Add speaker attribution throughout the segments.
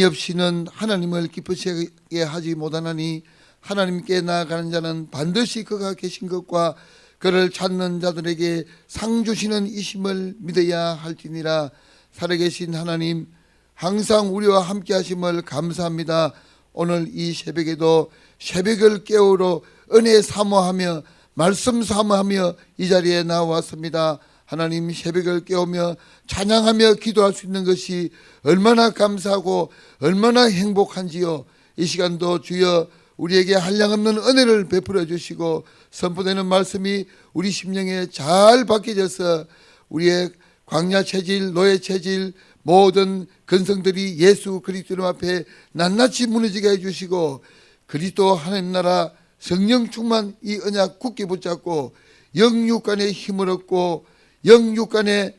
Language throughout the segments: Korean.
Speaker 1: 없이는 하나님을 기쁘시게 하지 못하나니 하나님께 나아가는 자는 반드시 그가 계신 것과 그를 찾는 자들에게 상 주시는 이심을 믿어야 할지니라. 살아계신 하나님, 항상 우리와 함께 하심을 감사합니다. 오늘 이 새벽에도 새벽을 깨우러 은혜 사모하며 말씀 사모하며 이 자리에 나왔습니다. 하나님, 새벽을 깨우며 찬양하며 기도할 수 있는 것이 얼마나 감사하고 얼마나 행복한지요. 이 시간도 주여 우리에게 한량없는 은혜를 베풀어 주시고 선포되는 말씀이 우리 심령에 잘 박혀져서 우리의 광야 체질, 노예 체질 모든 근성들이 예수 그리스도 앞에 낱낱이 무너지게 해주시고 그리스도 하나님 나라 성령 충만 이 언약 굳게 붙잡고 영육간의 힘을 얻고 영육간의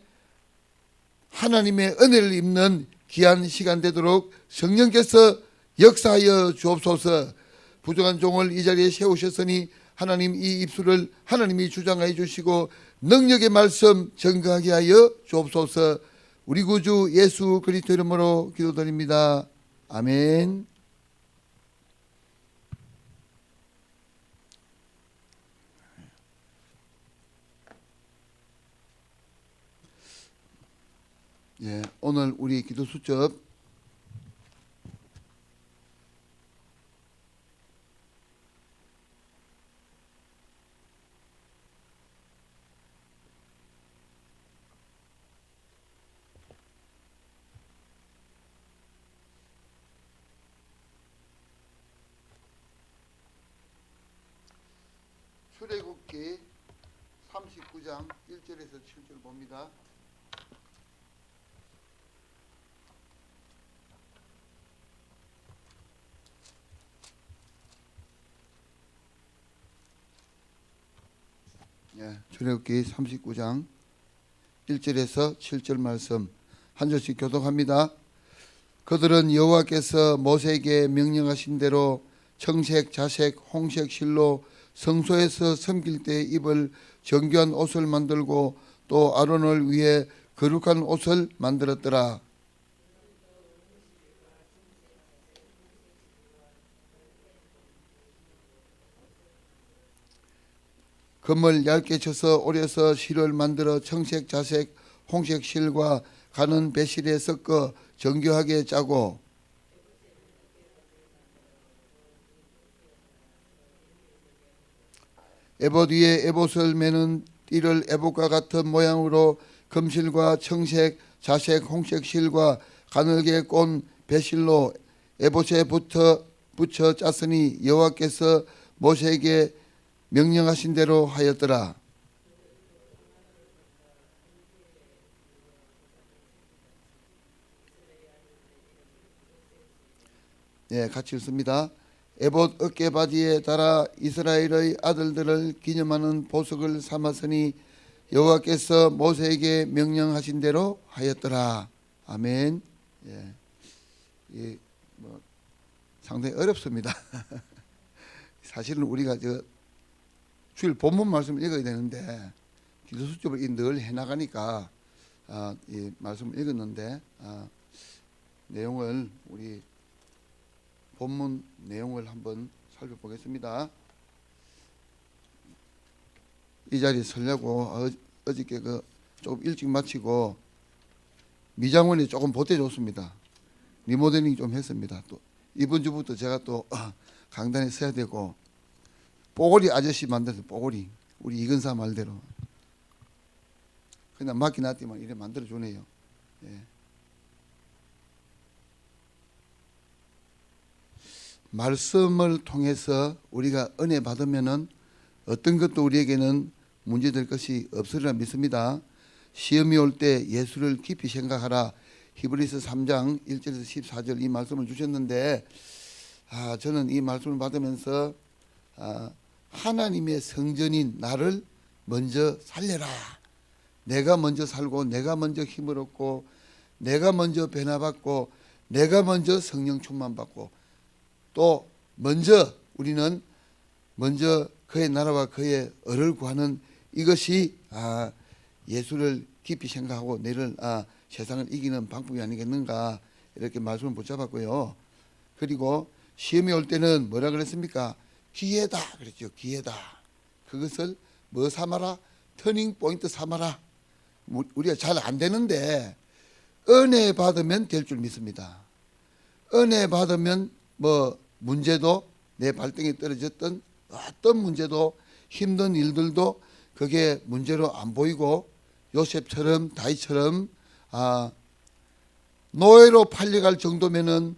Speaker 1: 하나님의 은혜를 입는 귀한 시간 되도록 성령께서 역사하여 주옵소서. 부족한 종을 이 자리에 세우셨으니 하나님 이 입술을 하나님이 주장하여 주시고 능력의 말씀 증거하게 하여 주옵소서. 우리 구주 예수 그리스도 이름으로 기도드립니다. 아멘. 예, 오늘 우리 기도 수첩 출애굽기 39장 1절에서 7절 봅니다. 예, 출애굽기 39장 1절에서 7절 말씀 한 절씩 교독합니다. 그들은 여호와께서 모세에게 명령하신 대로 청색, 자색, 홍색 실로 성소에서 섬길 때 입을 정교한 옷을 만들고 또 아론을 위해 거룩한 옷을 만들었더라. 금을 얇게 쳐서 오려서 실을 만들어 청색, 자색, 홍색 실과 가는 배실에 섞어 정교하게 짜고 에봇 위에 에봇을 매는 띠를 에봇과 같은 모양으로 금실과 청색, 자색, 홍색 실과 가늘게 꼰 배실로 에봇에 붙여 짰으니 여호와께서 모세에게 명령하신 대로 하였더라. 네, 같이 읽습니다. 에봇 어깨바지에 달아 이스라엘의 아들들을 기념하는 보석을 삼았으니 여호와께서 모세에게 명령하신 대로 하였더라. 아멘. 예, 상당히 어렵습니다. 사실은 우리가 주일 본문 말씀을 읽어야 되는데 기도 수첩을 늘 해나가니까 이 말씀을 읽었는데 내용을 우리 본문 내용을 한번 살펴보겠습니다. 이 자리에 서려고 어저께 조금 일찍 마치고 미장원이 조금 보태줬습니다. 리모델링 좀 했습니다. 또 이번 주부터 제가 또 강단에 서야 되고 뽀고리 아저씨 만들어서 뽀고리 우리 이근사 말대로 그냥 맡기 놨더만 이래 만들어주네요. 예. 말씀을 통해서 우리가 은혜 받으면은 어떤 것도 우리에게는 문제될 것이 없으리라 믿습니다. 시험이 올 때 예수를 깊이 생각하라. 히브리서 3장 1절에서 14절 이 말씀을 주셨는데 저는 이 말씀을 받으면서 하나님의 성전인 나를 먼저 살려라. 내가 먼저 살고 내가 먼저 힘을 얻고 내가 먼저 변화받고 내가 먼저 성령 충만받고 또 먼저 우리는 먼저 그의 나라와 그의 의를 구하는 이것이 예수를 깊이 생각하고 내를 세상을 이기는 방법이 아니겠는가 이렇게 말씀을 붙잡았고요. 그리고 시험이 올 때는 뭐라 그랬습니까? 기회다 그랬죠. 기회다. 그것을 뭐 삼아라? 터닝 포인트 삼아라. 우리가 잘 안 되는데 은혜 받으면 될 줄 믿습니다. 은혜 받으면 뭐 문제도 내 발등에 떨어졌던 어떤 문제도 힘든 일들도 그게 문제로 안 보이고 요셉처럼 다윗처럼 노예로 팔려갈 정도면은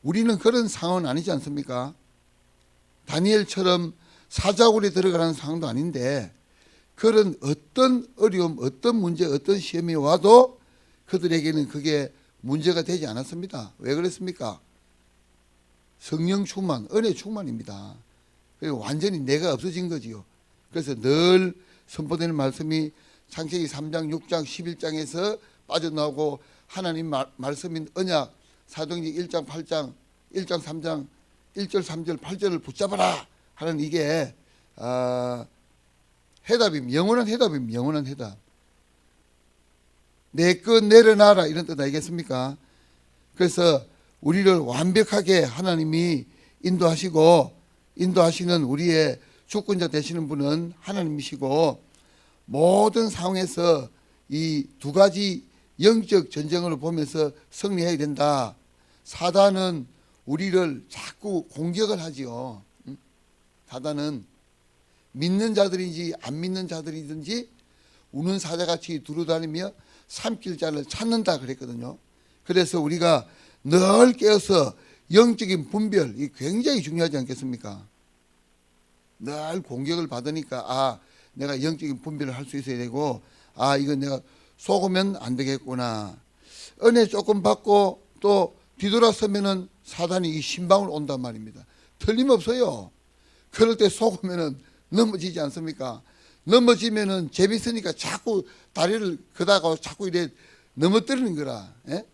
Speaker 1: 우리는 그런 상황은 아니지 않습니까? 다니엘처럼 사자굴에 들어가는 상황도 아닌데 그런 어떤 어려움, 어떤 문제, 어떤 시험이 와도 그들에게는 그게 문제가 되지 않았습니다. 왜 그랬습니까? 성령 충만, 은혜 충만입니다. 그리고 완전히 내가 없어진 거지요. 그래서 늘 선포되는 말씀이 창세기 3장, 6장, 11장에서 빠져나오고 하나님 말씀인 언약, 사도행전 1장, 8장, 1장, 3장, 1절, 3절, 8절을 붙잡아라 하는 이게 해답입니다. 영원한 해답입니다. 영원한 해답. 내 것 내려놔라 이런 뜻 아니겠습니까? 그래서 우리를 완벽하게 하나님이 인도하시는 우리의 주권자 되시는 분은 하나님이시고 모든 상황에서 이 두 가지 영적 전쟁을 보면서 승리해야 된다. 사단은 우리를 자꾸 공격을 하지요. 사단은 믿는 자들인지 안 믿는 자들이든지 우는 사자같이 두루다니며 삼킬 자를 찾는다 그랬거든요. 그래서 우리가 늘 깨어서 영적인 분별, 이 굉장히 중요하지 않겠습니까? 늘 공격을 받으니까 내가 영적인 분별을 할 수 있어야 되고 이건 내가 속으면 안 되겠구나. 은혜 조금 받고 또 뒤돌아서면은 사단이 이 신방울 온단 말입니다. 틀림없어요. 그럴 때 속으면은 넘어지지 않습니까? 넘어지면은 재밌으니까 자꾸 다리를 그다가 자꾸 이래 넘어뜨리는 거라. 예?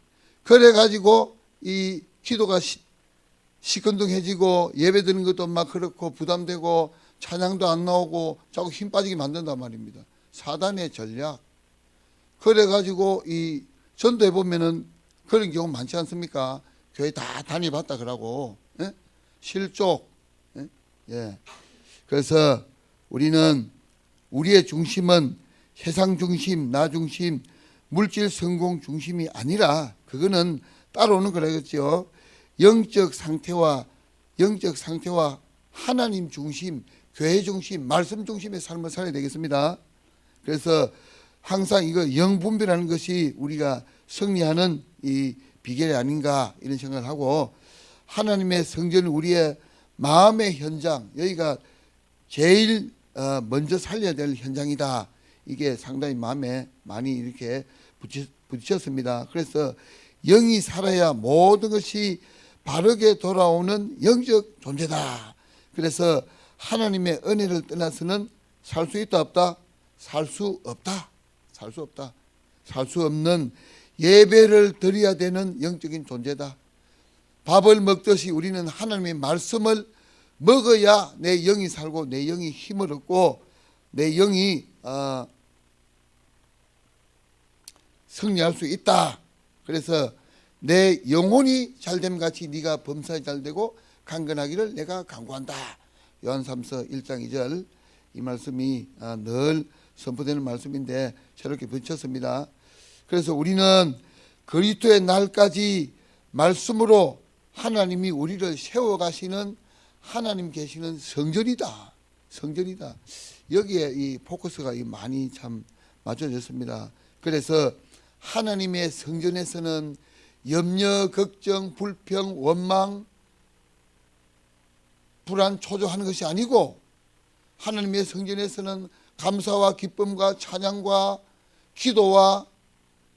Speaker 1: 그래가지고 이 기도가 시큰둥해지고 예배 드는 것도 막 그렇고 부담되고 찬양도 안 나오고 자꾸 힘 빠지게 만든단 말입니다. 사단의 전략. 그래가지고 이 전도해 보면은 그런 경우 많지 않습니까? 교회 다 다녀봤다 그러고 예? 실족. 예? 예. 그래서 우리는 우리의 중심은 세상 중심, 나 중심, 물질 성공 중심이 아니라 그거는 따라오는 거라겠죠. 영적 상태와 하나님 중심, 교회 중심, 말씀 중심의 삶을 살아야 되겠습니다. 그래서 항상 이거 영분별하는 것이 우리가 승리하는 이 비결이 아닌가 이런 생각을 하고 하나님의 성전은 우리의 마음의 현장, 여기가 제일 먼저 살려야 될 현장이다. 이게 상당히 마음에 많이 이렇게 부딪혔습니다. 그래서 영이 살아야 모든 것이 바르게 돌아오는 영적 존재다. 그래서 하나님의 은혜를 떠나서는 살 수 있다 없다? 살 수 없다. 살 수 없다. 살 수 없는 예배를 드려야 되는 영적인 존재다. 밥을 먹듯이 우리는 하나님의 말씀을 먹어야 내 영이 살고 내 영이 힘을 얻고 내 영이 승리할 수 있다. 그래서 내 영혼이 잘됨 같이 네가 범사에 잘되고 강건하기를 내가 간구한다. 요한 3서 1장 2절 이 말씀이 늘 선포되는 말씀인데 새롭게 붙였습니다. 그래서 우리는 그리스도의 날까지 말씀으로 하나님이 우리를 세워가시는 하나님 계시는 성전이다. 성전이다. 여기에 이 포커스가 많이 참 맞춰졌습니다. 그래서 하나님의 성전에서는 염려, 걱정, 불평, 원망, 불안, 초조하는 것이 아니고 하나님의 성전에서는 감사와 기쁨과 찬양과 기도와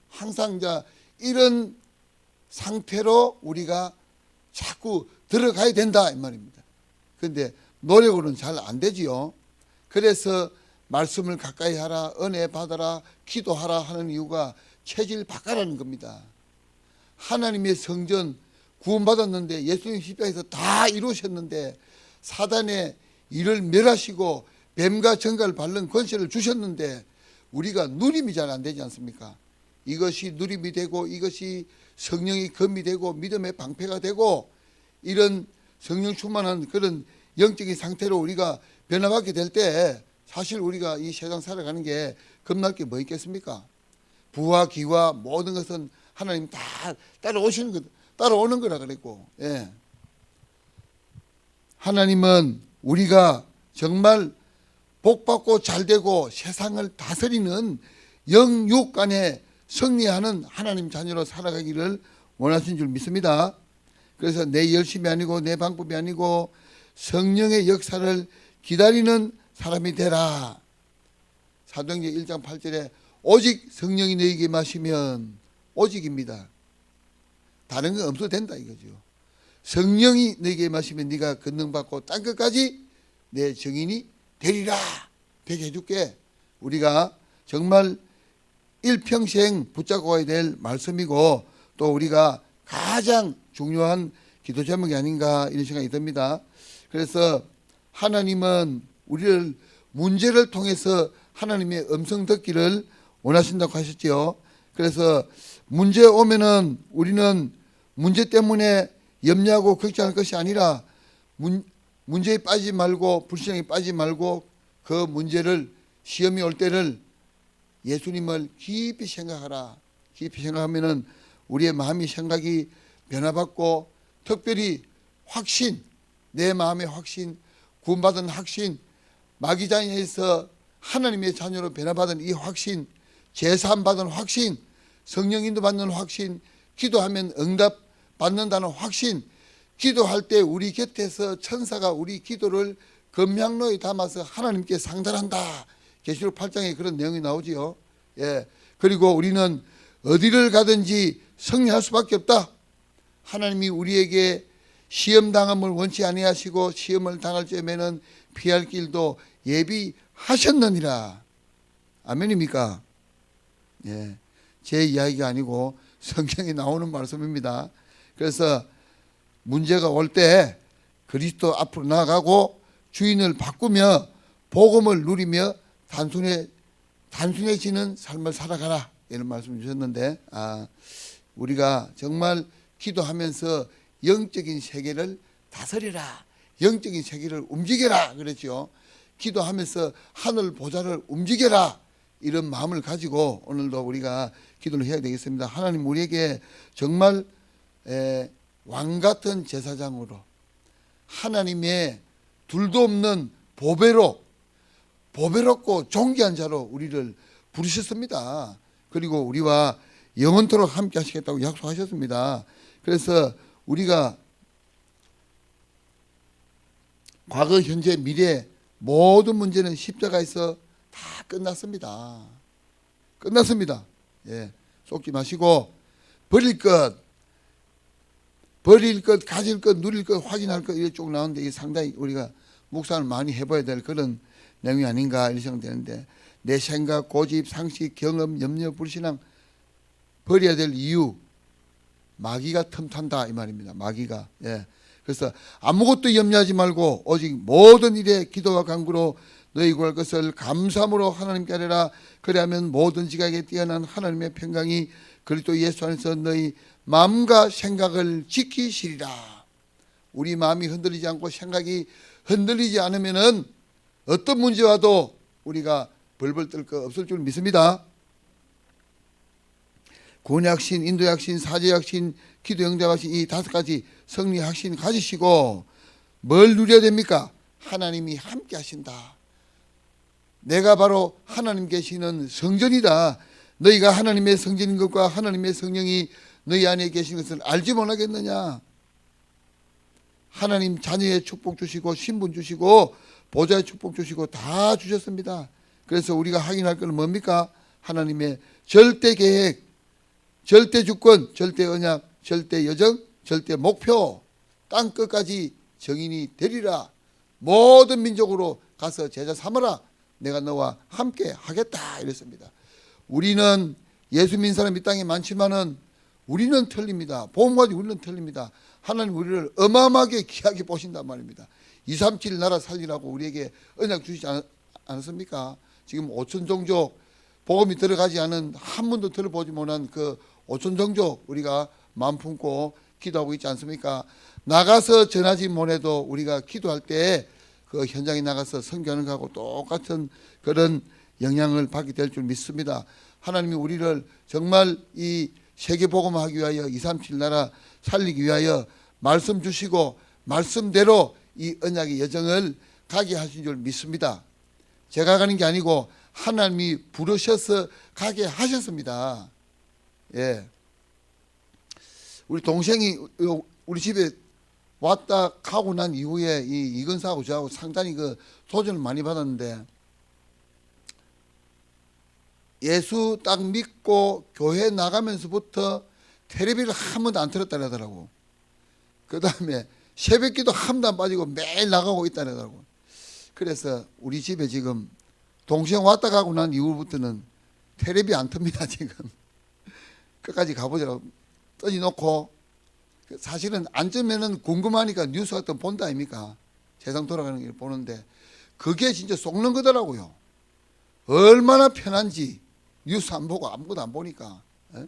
Speaker 1: 항상 이런 상태로 우리가 자꾸 들어가야 된다 이 말입니다. 그런데 노력으로는 잘 안 되지요. 그래서 말씀을 가까이 하라, 은혜 받아라, 기도하라 하는 이유가 체질 바꿔라는 겁니다. 하나님의 성전 구원받았는데 예수님 십자가에서 다 이루셨는데 사단의 일을 멸하시고 뱀과 정갈을 밟는 권세를 주셨는데 우리가 누림이 잘 안 되지 않습니까? 이것이 누림이 되고 이것이 성령의 검이 되고 믿음의 방패가 되고 이런 성령 충만한 그런 영적인 상태로 우리가 변화받게 될 때 사실 우리가 이 세상 살아가는 게 겁날 게 뭐 있겠습니까? 부와 기와 모든 것은 하나님 다 따라오는 거라 그랬고, 예. 하나님은 우리가 정말 복받고 잘되고 세상을 다스리는 영육 간에 승리하는 하나님 자녀로 살아가기를 원하신 줄 믿습니다. 그래서 내 열심이 아니고 내 방법이 아니고 성령의 역사를 기다리는 사람이 되라. 사도행전 1장 8절에 오직 성령이 너에게 마시면 오직입니다. 다른 건 없어도 된다 이거죠. 성령이 너에게 마시면 네가 권능받고 땅끝까지 내 증인이 되리라. 되게 해줄게. 우리가 정말 일평생 붙잡고 가야 될 말씀이고 또 우리가 가장 중요한 기도 제목이 아닌가 이런 생각이 듭니다. 그래서 하나님은 우리를 문제를 통해서 하나님의 음성 듣기를 원하신다고 하셨지요. 그래서 문제 오면은 우리는 문제 때문에 염려하고 걱정할 것이 아니라 문제에 빠지지 말고 불신앙에 빠지지 말고 그 문제를 시험이 올 때를 예수님을 깊이 생각하라. 깊이 생각하면은 우리의 마음이 생각이 변화받고 특별히 확신, 내 마음의 확신, 구원받은 확신, 마귀장에서 하나님의 자녀로 변화받은 이 확신, 제사함받은 확신, 성령 인도받는 확신, 기도하면 응답 받는다는 확신, 기도할 때 우리 곁에서 천사가 우리 기도를 금양로에 담아서 하나님께 상달한다. 계시록 8장에 그런 내용이 나오지요. 예. 그리고 우리는 어디를 가든지 승리할 수밖에 없다. 하나님이 우리에게 시험 당함을 원치 아니하시고 시험을 당할 점에는 피할 길도 예비하셨느니라. 아멘입니까? 예. 제 이야기가 아니고 성경에 나오는 말씀입니다. 그래서 문제가 올 때 그리스도 앞으로 나아가고 주인을 바꾸며 복음을 누리며 단순해지는 삶을 살아가라 이런 말씀 주셨는데 우리가 정말 기도하면서 영적인 세계를 다스리라, 영적인 세계를 움직여라 그랬죠. 기도하면서 하늘 보좌를 움직여라 이런 마음을 가지고 오늘도 우리가 기도를 해야 되겠습니다. 하나님 우리에게 정말 왕같은 제사장으로 하나님의 둘도 없는 보배롭고 존귀한 자로 우리를 부르셨습니다. 그리고 우리와 영원토록 함께 하시겠다고 약속하셨습니다. 그래서 우리가 과거, 현재, 미래 모든 문제는 십자가에서 다 끝났습니다. 끝났습니다. 예, 쏟지 마시고 버릴 것, 가질 것, 누릴 것, 확인할 것 이렇게 쭉 나오는데 이게 상당히 우리가 묵상을 많이 해봐야 될 그런 내용이 아닌가 이렇게 생각되는데 내 생각, 고집, 상식, 경험, 염려, 불신앙 버려야 될 이유 마귀가 틈탄다 이 말입니다. 마귀가. 예. 그래서 아무것도 염려하지 말고 오직 모든 일에 기도와 간구로 너희 구할 것을 감사함으로 하나님께 아뢰라. 그리하면 모든 지각에 뛰어난 하나님의 평강이 그리스도 예수 안에서 너희 마음과 생각을 지키시리라. 우리 마음이 흔들리지 않고 생각이 흔들리지 않으면은 어떤 문제 와도 우리가 벌벌 떨 거 없을 줄 믿습니다. 구원의 인도의 확신, 사죄의 확신, 기도 응답의 확신 이 5가지 승리의 확신 가지시고 뭘 누려야 됩니까? 하나님이 함께 하신다. 내가 바로 하나님 계시는 성전이다. 너희가 하나님의 성전인 것과 하나님의 성령이 너희 안에 계신 것을 알지 못하겠느냐. 하나님 자녀의 축복 주시고 신분 주시고 보좌의 축복 주시고 다 주셨습니다. 그래서 우리가 확인할 것은 뭡니까? 하나님의 절대 계획, 절대 주권, 절대 언약, 절대 여정, 절대 목표, 땅 끝까지 정인이 되리라. 모든 민족으로 가서 제자 삼아라. 내가 너와 함께 하겠다 이랬습니다. 우리는 예수 믿는 사람이 이 땅에 많지만은 우리는 틀립니다. 복음 가지고 우리는 틀립니다. 하나님 우리를 어마어마하게 귀하게 보신단 말입니다. 237 나라 살리라고 우리에게 언약 주시지 않았습니까? 지금 5천 종족 복음이 들어가지 않은 한 번도 들어보지 못한 그 오천정족 우리가 마음 품고 기도하고 있지 않습니까? 나가서 전하지 못해도 우리가 기도할 때 그 현장에 나가서 선교하는 것하고 똑같은 그런 영향을 받게 될 줄 믿습니다. 하나님이 우리를 정말 이 세계 복음하기 위하여 237 나라 살리기 위하여 말씀 주시고 말씀대로 이 언약의 여정을 가게 하신 줄 믿습니다. 제가 가는 게 아니고 하나님이 부르셔서 가게 하셨습니다. 예. 우리 동생이 우리 집에 왔다 가고 난 이후에 이건사하고 저하고 상당히 그 도전을 많이 받았는데, 예수 딱 믿고 교회 나가면서부터 텔레비를 한 번도 안 틀었다 그러더라고. 그 다음에 새벽기도 한 번도 안 빠지고 매일 나가고 있다 그러더라고. 그래서 우리 집에 지금 동생 왔다 가고 난 이후부터는 텔레비 안 틉니다. 지금 끝까지 가보자고 떠지놓고, 사실은 앉으면은 궁금하니까 뉴스 같은 거 본다 아닙니까? 세상 돌아가는 걸 보는데 그게 진짜 속는 거더라고요. 얼마나 편한지 뉴스 안 보고 아무것도 안 보니까. 에?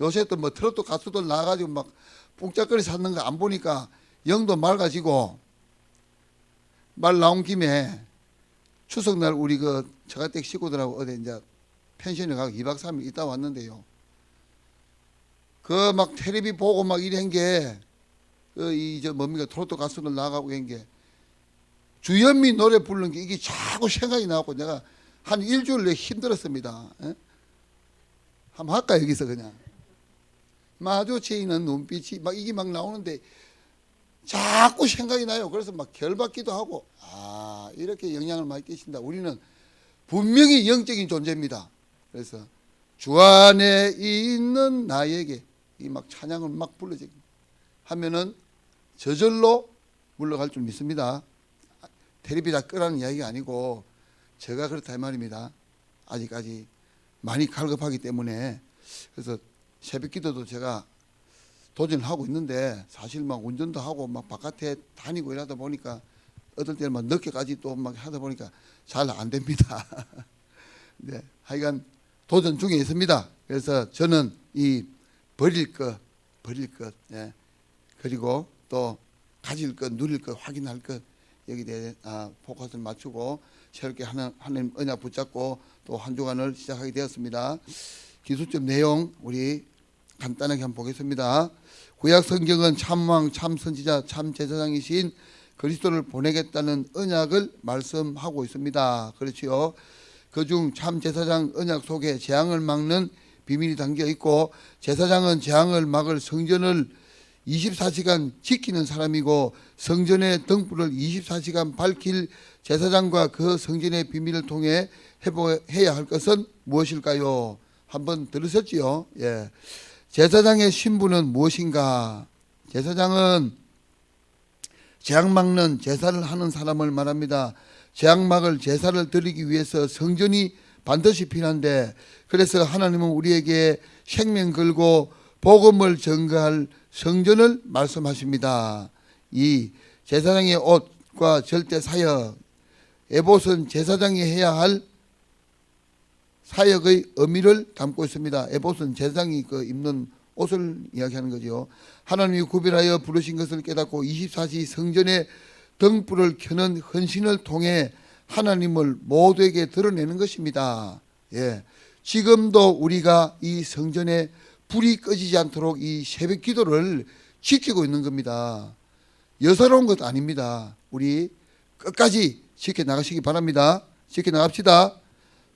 Speaker 1: 요새 또 뭐 트로트 가수들 나와가지고 막 뽕짝거리 찾는 거 안 보니까 영도 맑아지고, 말 나온 김에 추석날 우리 그 처가댁 식구들하고 어디 이제 펜션에 가고 2박 3일 있다 왔는데요. 그 막 텔레비 보고 막 이런 게, 뭡니까, 트로트 가수들 나가고 이런 게, 주현미 노래 부르는 게 이게 자꾸 생각이 나고 내가 한 일주일 내에 힘들었습니다. 에? 한번 할까, 여기서 그냥. 마주치는 눈빛이 막 이게 막 나오는데 자꾸 생각이 나요. 그래서 막 결받기도 하고, 이렇게 영향을 많이 끼친다. 우리는 분명히 영적인 존재입니다. 그래서 주 안에 있는 나에게 이 막 찬양을 막 불러지고 하면은 저절로 물러갈 줄 믿습니다. 텔레비 다 끄라는 이야기가 아니고 제가 그렇다 이 말입니다. 아직까지 많이 갈급하기 때문에. 그래서 새벽 기도도 제가 도전을 하고 있는데, 사실 막 운전도 하고 막 바깥에 다니고 이러다 보니까 어떨 때는 막 늦게까지 또 막 하다 보니까 잘 안 됩니다. 네, 하여간 도전 중에 있습니다. 그래서 저는 이 버릴 것, 예. 그리고 또 가질 것, 누릴 것, 확인할 것, 여기에 대해 포커스를 맞추고 새롭게 하나님 언약 붙잡고 또 한 주간을 시작하게 되었습니다. 기술적 내용 우리 간단하게 한번 보겠습니다. 구약 성경은 참왕, 참선지자, 참제사장이신 그리스도를 보내겠다는 언약을 말씀하고 있습니다. 그렇지요. 그중 참제사장 언약 속에 재앙을 막는 비밀이 담겨 있고, 제사장은 재앙을 막을 성전을 24시간 지키는 사람이고, 성전의 등불을 24시간 밝힐 제사장과 그 성전의 비밀을 통해 해야 할 것은 무엇일까요? 한번 들으셨지요? 예. 제사장의 신분은 무엇인가? 제사장은 재앙 막는 제사를 하는 사람을 말합니다. 재앙 막을 제사를 드리기 위해서 성전이 반드시 필요한데, 그래서 하나님은 우리에게 생명 걸고 복음을 전가할 성전을 말씀하십니다. 이 제사장의 옷과 절대 사역, 에봇은 제사장이 해야 할 사역의 의미를 담고 있습니다. 에봇은 제사장이 입는 옷을 이야기하는 거죠. 하나님이 구별하여 부르신 것을 깨닫고 24시 성전에 등불을 켜는 헌신을 통해 하나님을 모두에게 드러내는 것입니다. 예. 지금도 우리가 이 성전에 불이 꺼지지 않도록 이 새벽 기도를 지키고 있는 겁니다. 여사로운 것 아닙니다. 우리 끝까지 지켜나가시기 바랍니다. 지켜나갑시다.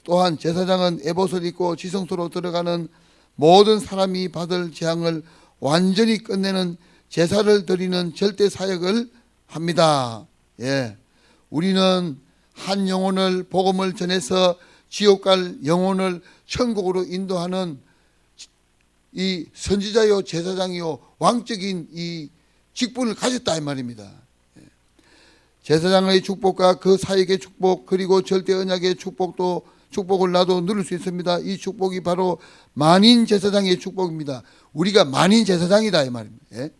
Speaker 1: 또한 제사장은 에봇을 입고 지성소로 들어가는 모든 사람이 받을 재앙을 완전히 끝내는 제사를 드리는 절대 사역을 합니다. 예. 우리는 한 영혼을 복음을 전해서 지옥 갈 영혼을 천국으로 인도하는 이 선지자요 제사장이요 왕적인 이 직분을 가졌다 이 말입니다. 제사장의 축복과 그 사역의 축복, 그리고 절대 언약의 축복을 나도 누릴 수 있습니다. 이 축복이 바로 만인 제사장의 축복입니다. 우리가 만인 제사장이다 이 말입니다. 예?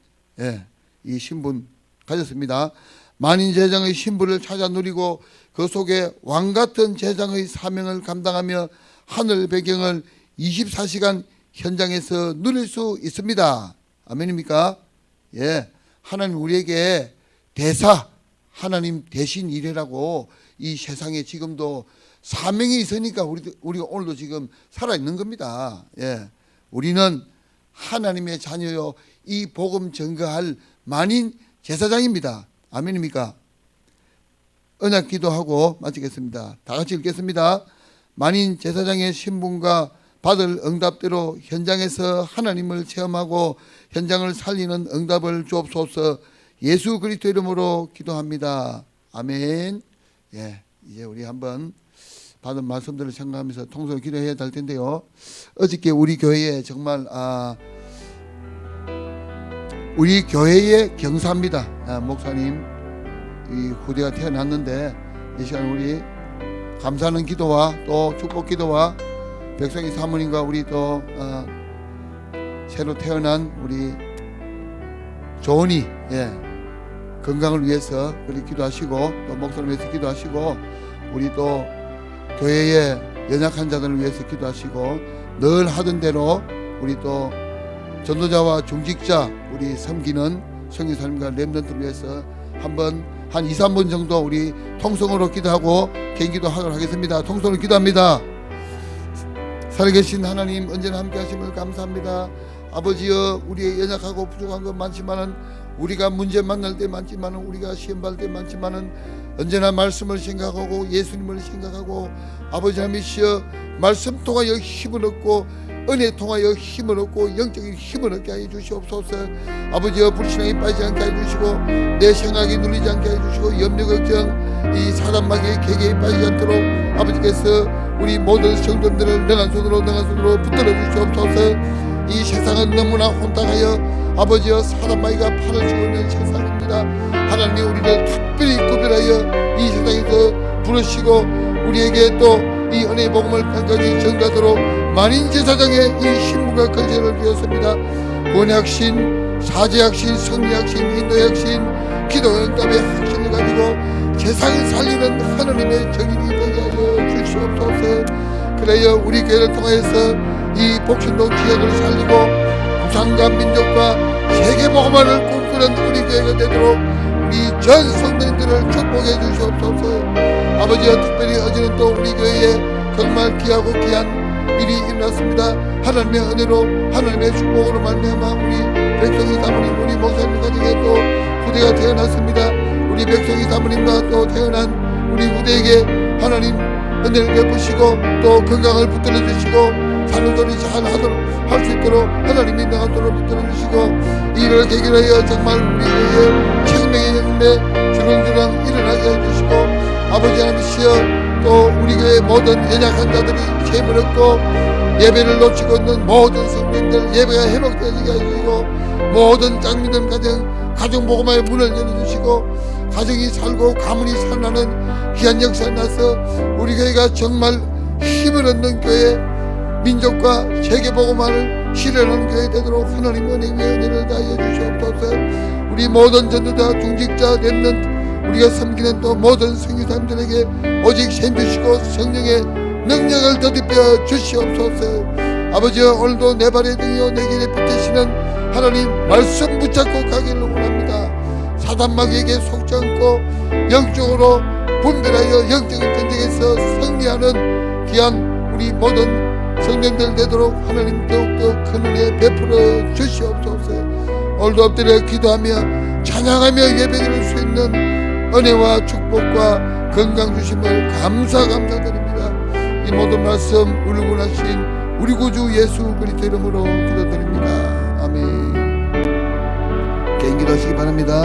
Speaker 1: 예. 이 신분 가졌습니다. 만인 제사장의 신분을 찾아 누리고 그 속에 왕 같은 제사장의 사명을 감당하며 하늘 배경을 24시간 현장에서 누릴 수 있습니다. 아멘입니까? 예, 하나님 우리에게 대사, 하나님 대신 일해라고 이 세상에 지금도 사명이 있으니까 우리가 오늘도 지금 살아있는 겁니다. 예, 우리는 하나님의 자녀요, 이 복음 전가할 만인 제사장입니다. 아멘입니까? 언약 기도하고 마치겠습니다. 다 같이 읽겠습니다. 만인 제사장의 신분과 받을 응답대로 현장에서 하나님을 체험하고 현장을 살리는 응답을 주옵소서. 예수 그리스도 이름으로 기도합니다. 아멘. 예, 이제 우리 한번 받은 말씀들을 생각하면서 통성을 기도해야 될 텐데요. 어저께 우리 교회에 정말 우리 교회의 경사입니다. 목사님 이 후대가 태어났는데 이 시간 우리 감사하는 기도와 또 축복 기도와 백성희 사모님과 우리 또 새로 태어난 우리 조은이 건강을 위해서 그렇게 기도하시고 또 목사를 위해서 기도하시고 우리 또 교회의 연약한 자들을 위해서 기도하시고 늘 하던 대로 우리 또 전도자와 중직자 우리 섬기는 성교사님과 렘넌트를 위해서 한번 한 2, 3분 정도 우리 통성으로 기도하고 개인기도 하도록 하겠습니다. 통성으로 기도합니다. 살아계신 하나님 언제나 함께 하심을 감사합니다. 아버지여 우리의 연약하고 부족한 것 많지만은 우리가 문제 만날 때 많지만은 우리가 시험 받을 때 많지만은 언제나 말씀을 생각하고 예수님을 생각하고 아버지 하나님이시여 말씀 통하여 힘을 얻고 은혜 통하여 힘을 얻고 영적인 힘을 얻게 하여 주시옵소서. 아버지여 불신앙에 빠지지 않게 해 주시고 내 생각이 눌리지 않게 해 주시고 염려 걱정 이 사단마귀의 계계에 빠지지 않도록 아버지께서 우리 모든 성도들을 능한 손으로 붙들어 주시옵소서. 이 세상은 너무나 혼탁하여 아버지여 사단마귀가 팔을 쥐고 있는 세상입니다. 하나님 우리를 특별히 구별하여 이 세상에서 부르시고 우리에게 또 이 은혜의 복음을 끝까지 전가하도록 만인 제사장의 이 신분과 권세를 주었습니다. 구원의 사죄의 확신, 승리의 확신, 인도의 확신, 기도 응답의 확신을 가지고 세상을 살리는 하나님의 정인이 되게 하여 주시옵소서. 그래야 우리 교회를 통해서 이 복신동 지역을 살리고 부산과 민족과 세계 복음화를 꿈꾸는 우리 교회가 되도록 우리 전 성도님들을 축복해 주시옵소서. 아버지와 특별히 어제는 또 우리 교회에 정말 귀하고 귀한 일이 일어났습니다. 하나님의 은혜로 하나님의 축복으로 말미암아 우리 백성희 사모님 우리 목사님 가정에 또 후대가 태어났습니다. 우리 백성희 사모님과 또 태어난 우리 후대에게 하나님 은혜를 베푸시고 또 건강을 붙들어 주시고 사는 소리 잘 하도록 할 수 있도록 하나님이 나가도록 붙들어 주시고 이를 계기하여 정말 우리 교회의 생명의 열매 주렁주렁 일어나게 해주시고 아버지 하나님이시여 또 우리 교회 모든 연약한 자들이 힘을 얻고 예배를 놓치고 있는 모든 성도님들 예배가 회복되게 해주시고 모든 장미들 가정 복음화의 문을 열어주시고 가정이 살고 가문이 살아나는 귀한 역사에 나서 우리 교회가 정말 힘을 얻는 교회 민족과 세계 복음화를 실현하는 교회 되도록 하나님 은혜 위에 은혜를 다하여 주시옵소서. 우리 모든 전도자 중직자 렘넌트 우리가 섬기는 또 모든 성교사님들에게 오직 힘주시고 성령의 능력을 더듬여 주시옵소서. 아버지여 오늘도 내 발의 등이요 내 길에 붙으시는 하나님 말씀 붙잡고 가기를 원합니다. 사단마귀에게 속지 않고 영적으로 분별하여 영적인 전쟁에서 승리하는 귀한 우리 모든 성도들 되도록 하나님 더욱더 큰 은혜 베풀어 주시옵소서. 오늘도 엎드려 기도하며 찬양하며 예배드릴 수 있는 은혜와 축복과 건강 주심을 감사드립니다. 이 모든 말씀 우리 구원하신 우리 구주 예수 그리스도 이름으로 기도드립니다. 아멘. 개인기도 하시기 바랍니다.